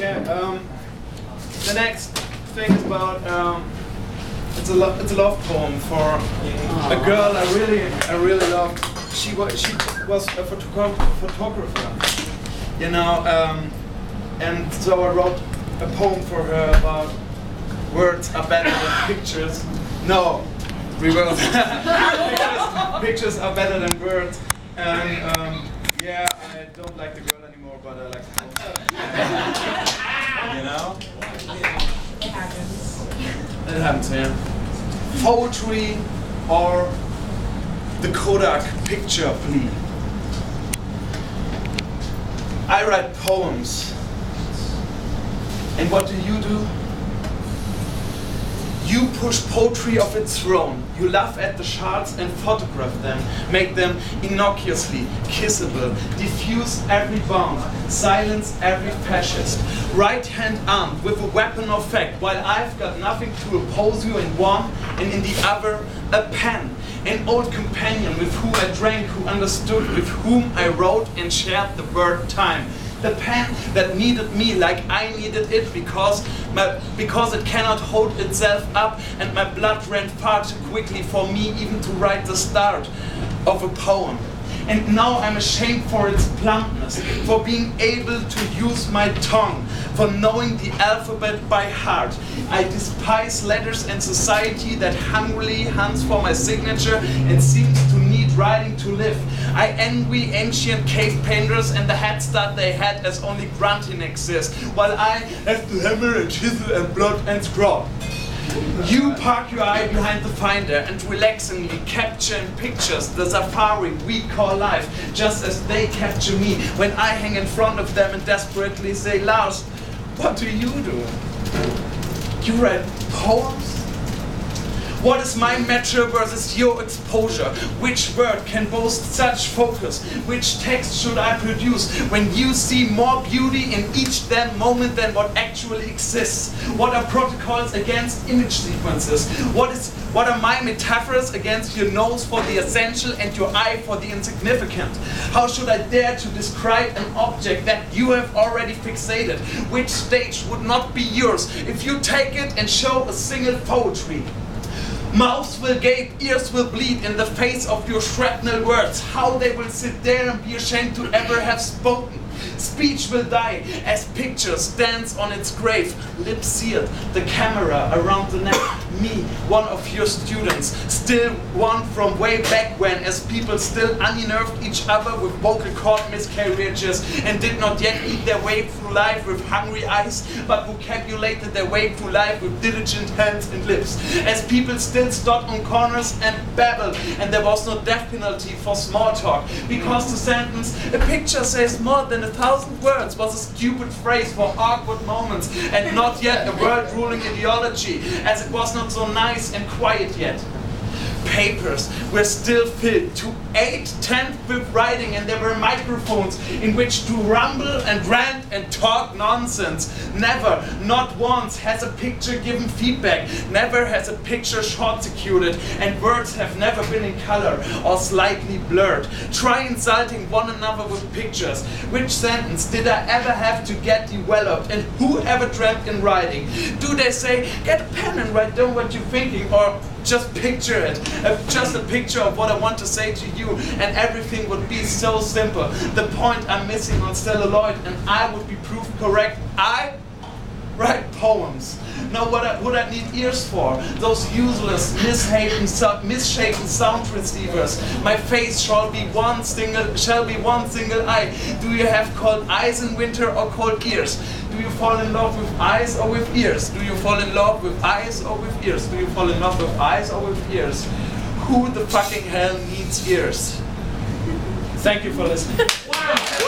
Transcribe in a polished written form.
Yeah. The next thing is about it's a love poem for a girl I really loved. She was a photographer, you know, and so I wrote a poem for her about words are better than pictures. No, reverse. Pictures are better than words. And yeah, I don't like the girl anymore, but I like the poem. You know? It happens. It happens, yeah. Poetry or the Kodak picture plea. I write poems. And what do? You push poetry off its throne. You laugh at the shards and photograph them, make them innocuously kissable, diffuse every bomb, silence every fascist. Right hand armed with a weapon of fact, while I've got nothing to oppose you in one, and in the other, a pen. An old companion with whom I drank, who understood, with whom I wrote and shared the word time. The pen that needed me like I needed it because it cannot hold itself up, and my blood ran far too quickly for me even to write the start of a poem. And now I'm ashamed for its plumpness, for being able to use my tongue, for knowing the alphabet by heart. I despise letters and society that hungrily hunts for my signature and seems to need writing to live. I envy ancient cave painters and the head start they had as only grunting exists, while I have to hammer and chisel and blot and scrawl. You park your eye behind the finder and relaxingly capture in pictures the safari we call life, just as they capture me when I hang in front of them and desperately say, Lars, what do? You write poems? What is my measure versus your exposure? Which word can boast such focus? Which text should I produce when you see more beauty in each then moment than what actually exists? What are protocols against image sequences? What are my metaphors against your nose for the essential and your eye for the insignificant? How should I dare to describe an object that you have already fixated? Which stage would not be yours if you take it and show a single poetry? Mouths will gape, ears will bleed in the face of your shrapnel words. How they will sit there and be ashamed to ever have spoken. Speech will die as pictures dance on its grave. Lips sealed, the camera around the neck. Me, one of your students, still one from way back when, as people still unnerved each other with vocal cord miscarriages and did not yet eat their way through life with hungry eyes, but vocabulated their way through life with diligent hands and lips. As people still stood on corners and babbled, and there was no death penalty for small talk, because the sentence, a picture says more than 1,000 words, was a stupid phrase for awkward moments and not yet a world-ruling ideology, as it was not so nice and quiet yet. Papers were still filled to 8/10 with writing, and there were microphones in which to rumble and rant and talk nonsense. Never, not once, has a picture given feedback. Never has a picture short-circuited, and words have never been in color or slightly blurred. Try insulting one another with pictures. Which sentence did I ever have to get developed, and who ever dreamt in writing? Do they say, get a pen and write down what you're thinking, or just picture it, just a picture of what I want to say to you, and everything would be so simple. The point I'm missing on celluloid, and I would be proved correct. I write poems. Now what would I need ears for? Those useless, misshapen sound receivers. My face shall be one single eye. Do you have cold eyes in winter or cold ears? Do you fall in love with eyes or with ears? Do you fall in love with eyes or with ears? Do you fall in love with eyes or with ears? Who the fucking hell needs ears? Thank you for listening. Wow.